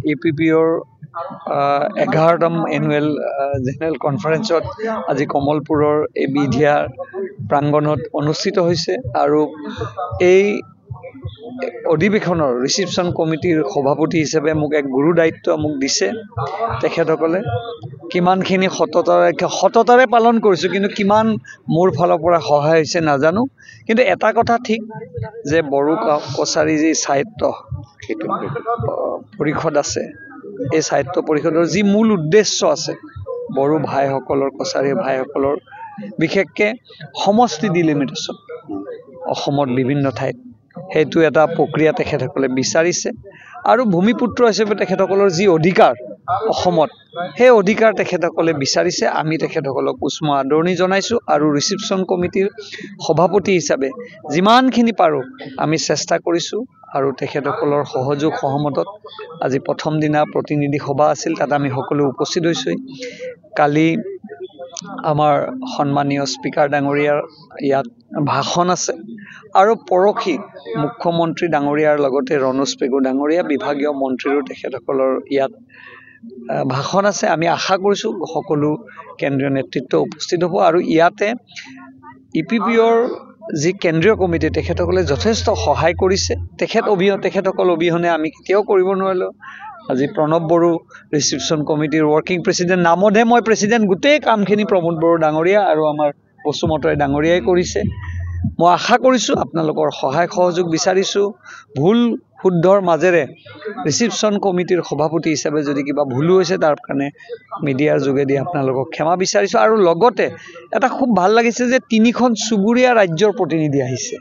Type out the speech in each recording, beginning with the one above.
APPৰ 11তম annual general কনফাৰেন্সত আজি কমলপুৰৰ এই বিধিয়া প্ৰাংগণত অনুষ্ঠিত হৈছে আৰু এই অধিৱেশনৰ ৰিসিপশ্যন কমিটিৰ সভাপতি হিচাপে মোক এক গুৰু দায়িত্ব মোক দিছে তেখেতসকলে কিমানখিনি সততাৰে পালন কৰিছো কিন্তু কিমান মোৰ ফালৰ পৰা সহায় হৈছে নাজানো কিন্তু এটা কথা ঠিক যে বড়ো কছাৰী যি সাহিত্য পৰিষদ আছে এই সাহিত্য পৰিষদৰ যি মূল উদ্দেশ্য আছে বড়ো ভাইসকলৰ কছাৰী ভাইসকলৰ বিশেষকৈ সমষ্টি ডিলিমিটেশ্যন অসমত বিভিন্ন ঠাইত হেতু এটা প্ৰক্ৰিয়া তেখেতসকলে বিচাৰিছে আৰু ভূমিপুত্ৰ হিচাপে তেখেতসকলৰ যি অধিকাৰ অসমত সেই অধিকাৰ তেখেতসকলে বিচাৰিছে আমি তেখেতসকলক উষ্ম আদৰণি জনাইছো আৰু ৰিসিপশ্যন কমিটিৰ সভাপতি হিচাপে যিমানখিনি পাৰো আমি চেষ্টা কৰিছো আৰু তেখেতসকলৰ সহযোগ সহমতত আজি প্ৰথম দিনা প্ৰতিনিধি সভা আছিল তাত আমি সকলো উপস্থিত হৈছো কালি আমাৰ সন্মানীয় স্পিকাৰ ডাঙৰীয়াৰ ইয়াত ভাষণ আছে আৰু পৰখি মুখ্যমন্ত্ৰী ডাঙৰীয়াৰ লগতে ৰণোজ পেগু ডাঙৰীয়া বিভাগীয় মন্ত্ৰীৰো তেখেতসকলৰ ইয়াত ভাষণ আছে আমি আশা কৰিছো সকলো কেন্দ্ৰীয় নেতৃত্ব উপস্থিত হ'ব আৰু ইয়াতে ইপিপিৰ যি কেন্দ্ৰীয় কমিটি তেখেতসকলে যথেষ্ট সহায় কৰিছে তেখেতসকল অবিহনে আমি কেতিয়াও কৰিব নোৱাৰিলো আজি প্ৰণৱ বড়ো ৰিসিপশ্যন কমিটিৰ ৱৰ্কিং প্ৰেচিডেণ্ট নামতহে মই প্ৰেচিডেণ্ট গোটেই কামখিনি প্ৰমোদ বড়ো ডাঙৰীয়া আৰু আমাৰ বসুমতাৰী ডাঙৰীয়াই কৰিছে মই আশা কৰিছো আপোনালোকৰ সহায় সহযোগ বিচাৰিছো ভুল শুদ্ধৰ মাজেৰে ৰিসিপশ্যন কমিটিৰ সভাপতি হিচাপে যদি কিবা ভুল হৈছে তাৰ কাৰণে মিডিয়াৰ যোগেদি আপোনালোকক ক্ষমা বিচাৰিছো আৰু লগতে এটা খুব ভাল লাগিছে যে তিনিখন চুবুৰীয়া ৰাজ্যৰ প্ৰতিনিধি আহিছে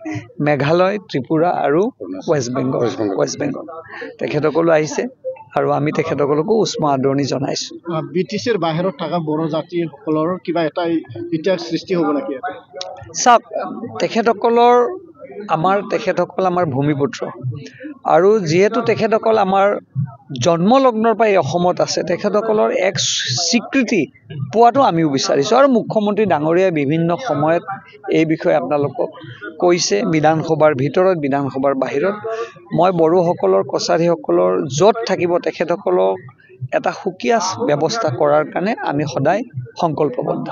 মেঘালয় ত্ৰিপুৰা আৰু ৱেষ্ট বেংগল তেখেতসকলো আহিছে আৰু আমি তেখেতসকলকো উষ্ম আদৰণি জনাইছো বিটিচিৰ বাহিৰত থকা বড়ো জাতিসকলৰ কিবা এটা ইতিহাস সৃষ্টি হ'ব নেকি চাওক তেখেতসকল আমাৰ ভূমিপুত্ৰ আৰু যিহেতু তেখেতসকল আমাৰ জন্মলগ্নৰ পৰা অসমত আছে তেখেতসকলৰ এক স্বীকৃতি পোৱাটো আমিও বিচাৰিছো আৰু মুখ্যমন্ত্ৰী ডাঙৰীয়াই বিভিন্ন সময়ত এই বিষয়ে আপোনালোকক কৈছে বিধানসভাৰ ভিতৰত বিধানসভাৰ বাহিৰত মই বড়োসকলৰ কছাৰীসকলৰ য'ত থাকিব তেখেতসকলক এটা সুকীয়া ব্যৱস্থা কৰাৰ কাৰণে আমি সদায় সংকল্পবদ্ধ